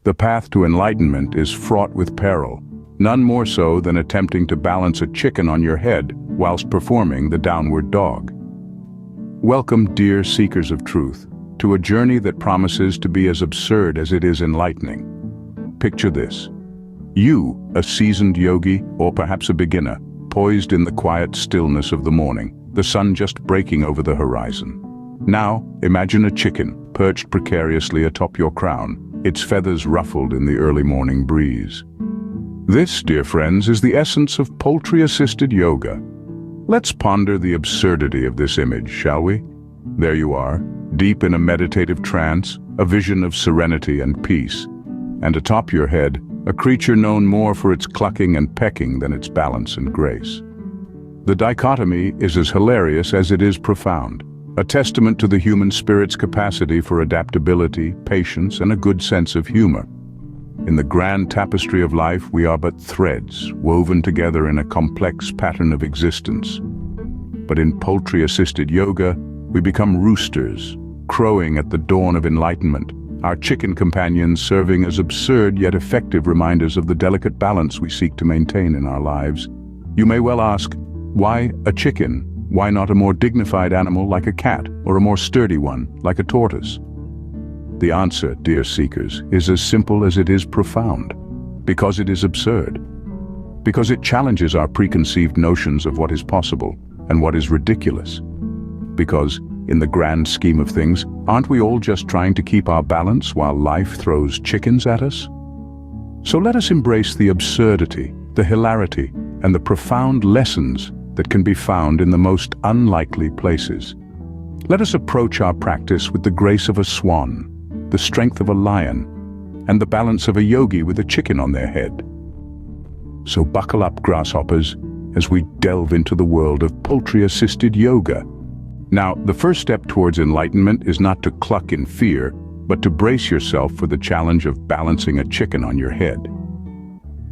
The path to enlightenment is fraught with peril, none more so than attempting to balance a chicken on your head whilst performing the downward dog. Welcome, dear seekers of truth, to a journey that promises to be as absurd as it is enlightening. Picture this. You, a seasoned yogi, or perhaps a beginner, poised in the quiet stillness of the morning, the sun just breaking over the horizon. Now, imagine a chicken perched precariously atop your crown, its feathers ruffled in the early morning breeze. This, dear friends, is the essence of poultry-assisted yoga. Let's ponder the absurdity of this image, shall we? There you are, deep in a meditative trance, a vision of serenity and peace. And atop your head, a creature known more for its clucking and pecking than its balance and grace. The dichotomy is as hilarious as it is profound, a testament to the human spirit's capacity for adaptability, patience, and a good sense of humor. In the grand tapestry of life, we are but threads, woven together in a complex pattern of existence. But in poultry-assisted yoga, we become roosters, crowing at the dawn of enlightenment, our chicken companions serving as absurd yet effective reminders of the delicate balance we seek to maintain in our lives. You may well ask, why a chicken? Why not a more dignified animal like a cat, or a more sturdy one like a tortoise? The answer, dear seekers, is as simple as it is profound. Because it is absurd. Because it challenges our preconceived notions of what is possible and what is ridiculous. Because, in the grand scheme of things, aren't we all just trying to keep our balance while life throws chickens at us? So let us embrace the absurdity, the hilarity, and the profound lessons that can be found in the most unlikely places. Let us approach our practice with the grace of a swan, the strength of a lion, and the balance of a yogi with a chicken on their head. So buckle up, grasshoppers, as we delve into the world of poultry-assisted yoga. Now, the first step towards enlightenment is not to cluck in fear, but to brace yourself for the challenge of balancing a chicken on your head.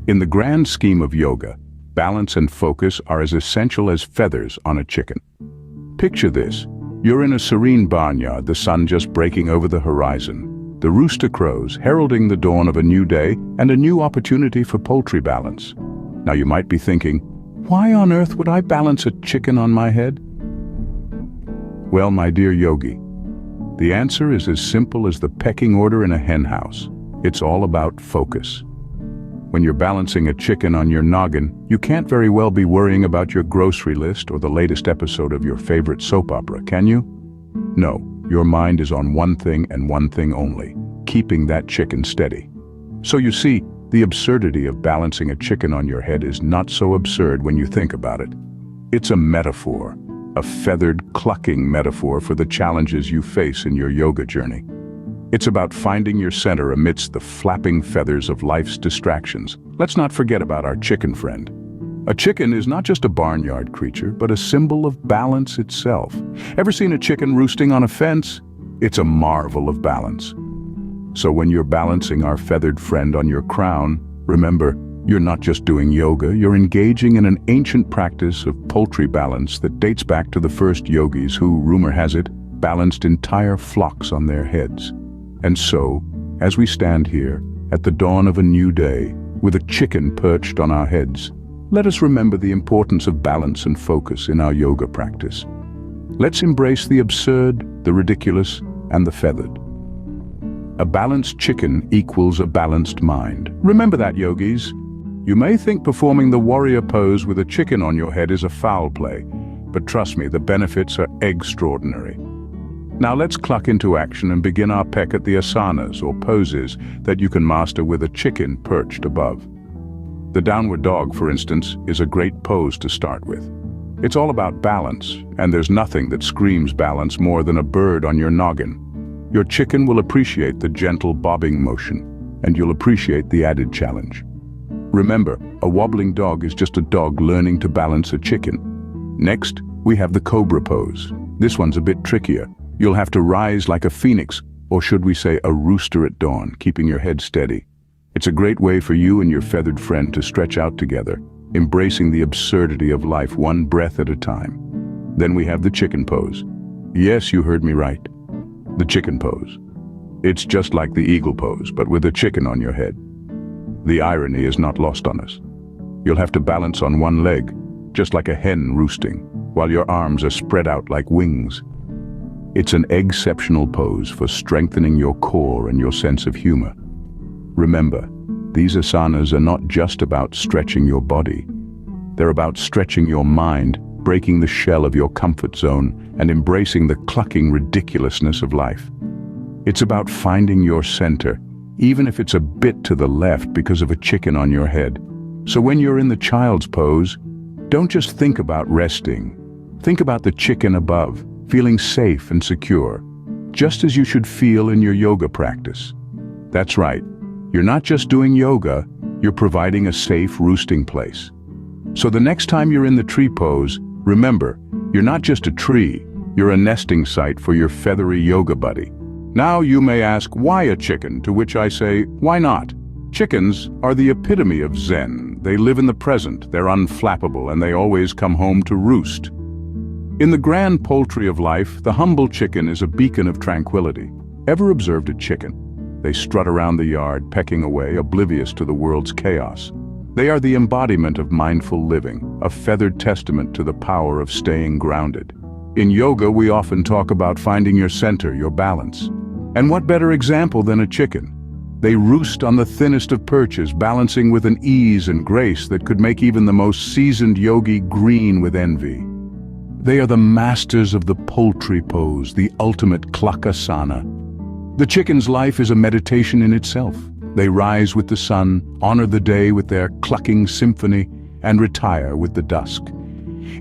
In the grand scheme of yoga, balance and focus are as essential as feathers on a chicken. Picture this. You're in a serene barnyard, the sun just breaking over the horizon. The rooster crows, heralding the dawn of a new day and a new opportunity for poultry balance. Now you might be thinking, why on earth would I balance a chicken on my head? Well, my dear yogi, the answer is as simple as the pecking order in a hen house. It's all about focus. When you're balancing a chicken on your noggin, you can't very well be worrying about your grocery list or the latest episode of your favorite soap opera, can you? No, your mind is on one thing and one thing only, keeping that chicken steady. So you see, the absurdity of balancing a chicken on your head is not so absurd when you think about it. It's a metaphor, a feathered, clucking metaphor for the challenges you face in your yoga journey. It's about finding your center amidst the flapping feathers of life's distractions. Let's not forget about our chicken friend. A chicken is not just a barnyard creature, but a symbol of balance itself. Ever seen a chicken roosting on a fence? It's a marvel of balance. So when you're balancing our feathered friend on your crown, remember, you're not just doing yoga, you're engaging in an ancient practice of poultry balance that dates back to the first yogis who, rumor has it, balanced entire flocks on their heads. And so, as we stand here, at the dawn of a new day, with a chicken perched on our heads, let us remember the importance of balance and focus in our yoga practice. Let's embrace the absurd, the ridiculous, and the feathered. A balanced chicken equals a balanced mind. Remember that, yogis. You may think performing the warrior pose with a chicken on your head is a foul play, but trust me, the benefits are extraordinary. Now let's cluck into action and begin our peck at the asanas, or poses, that you can master with a chicken perched above. The downward dog, for instance, is a great pose to start with. It's all about balance, and there's nothing that screams balance more than a bird on your noggin. Your chicken will appreciate the gentle bobbing motion, and you'll appreciate the added challenge. Remember, a wobbling dog is just a dog learning to balance a chicken. Next, we have the cobra pose. This one's a bit trickier. You'll have to rise like a phoenix, or should we say a rooster at dawn, keeping your head steady. It's a great way for you and your feathered friend to stretch out together, embracing the absurdity of life one breath at a time. Then we have the chicken pose. Yes, you heard me right. The chicken pose. It's just like the eagle pose, but with a chicken on your head. The irony is not lost on us. You'll have to balance on one leg, just like a hen roosting, while your arms are spread out like wings. It's an exceptional pose for strengthening your core and your sense of humor. Remember, these asanas are not just about stretching your body. They're about stretching your mind, breaking the shell of your comfort zone, and embracing the clucking ridiculousness of life. It's about finding your center, even if it's a bit to the left because of a chicken on your head. So when you're in the child's pose, don't just think about resting. Think about the chicken above, feeling safe and secure, just as you should feel in your yoga practice. That's right, you're not just doing yoga, you're providing a safe roosting place. So the next time you're in the tree pose, remember, you're not just a tree, you're a nesting site for your feathery yoga buddy. Now you may ask, why a chicken? To which I say, why not? Chickens are the epitome of Zen. They live in the present, they're unflappable, and they always come home to roost. In the grand poultry of life, the humble chicken is a beacon of tranquility. Ever observed a chicken? They strut around the yard, pecking away, oblivious to the world's chaos. They are the embodiment of mindful living, a feathered testament to the power of staying grounded. In yoga, we often talk about finding your center, your balance. And what better example than a chicken? They roost on the thinnest of perches, balancing with an ease and grace that could make even the most seasoned yogi green with envy. They are the masters of the poultry pose, the ultimate cluckasana. The chicken's life is a meditation in itself. They rise with the sun, honor the day with their clucking symphony, and retire with the dusk.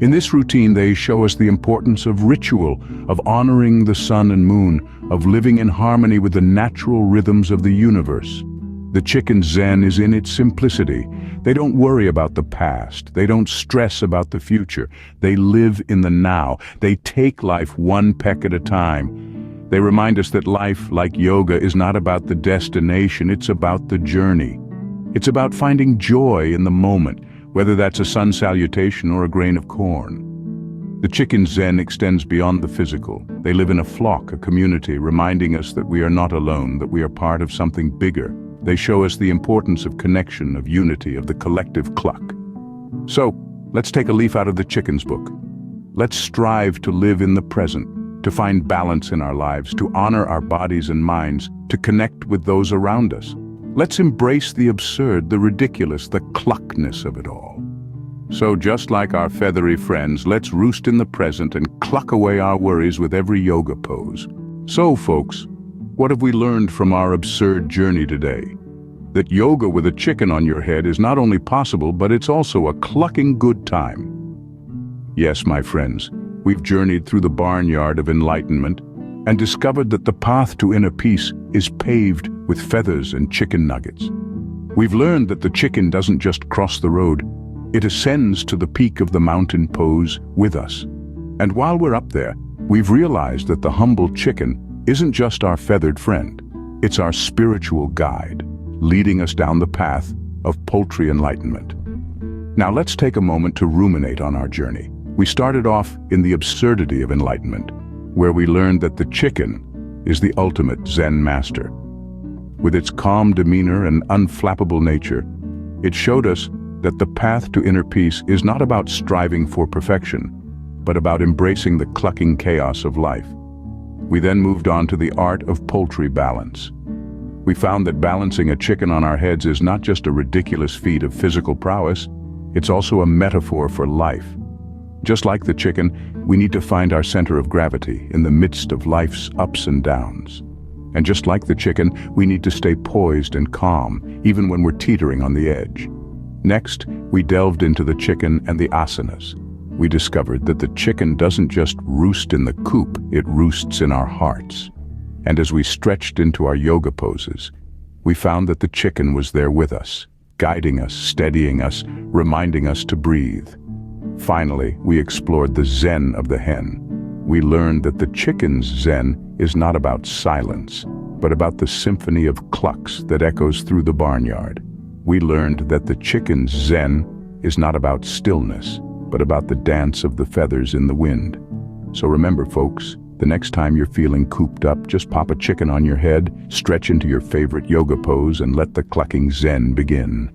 In this routine, they show us the importance of ritual, of honoring the sun and moon, of living in harmony with the natural rhythms of the universe. The chicken Zen is in its simplicity. They don't worry about the past. They don't stress about the future. They live in the now. They take life one peck at a time. They remind us that life, like yoga, is not about the destination, it's about the journey. It's about finding joy in the moment, whether that's a sun salutation or a grain of corn. The chicken Zen extends beyond the physical. They live in a flock, a community, reminding us that we are not alone, that we are part of something bigger. They show us the importance of connection, of unity, of the collective cluck. So, let's take a leaf out of the chicken's book. Let's strive to live in the present, to find balance in our lives, to honor our bodies and minds, to connect with those around us. Let's embrace the absurd, the ridiculous, the cluckness of it all. So just like our feathery friends, let's roost in the present and cluck away our worries with every yoga pose. So folks, what have we learned from our absurd journey today? That yoga with a chicken on your head is not only possible, but it's also a clucking good time. Yes, my friends, we've journeyed through the barnyard of enlightenment and discovered that the path to inner peace is paved with feathers and chicken nuggets. We've learned that the chicken doesn't just cross the road, it ascends to the peak of the mountain pose with us. And while we're up there, we've realized that the humble chicken isn't just our feathered friend, it's our spiritual guide, leading us down the path of poultry enlightenment. Now let's take a moment to ruminate on our journey. We started off in the absurdity of enlightenment, where we learned that the chicken is the ultimate Zen master. With its calm demeanor and unflappable nature, it showed us that the path to inner peace is not about striving for perfection, but about embracing the clucking chaos of life. We then moved on to the art of poultry balance. We found that balancing a chicken on our heads is not just a ridiculous feat of physical prowess, it's also a metaphor for life. Just like the chicken, we need to find our center of gravity in the midst of life's ups and downs. And just like the chicken, we need to stay poised and calm, even when we're teetering on the edge. Next, we delved into the chicken and the asanas. We discovered that the chicken doesn't just roost in the coop, it roosts in our hearts. And as we stretched into our yoga poses, we found that the chicken was there with us, guiding us, steadying us, reminding us to breathe. Finally, we explored the Zen of the hen. We learned that the chicken's Zen is not about silence, but about the symphony of clucks that echoes through the barnyard. We learned that the chicken's Zen is not about stillness, but about the dance of the feathers in the wind. So remember, folks, The next time you're feeling cooped up, just pop a chicken on your head, stretch into your favorite yoga pose, and let the clucking zen begin.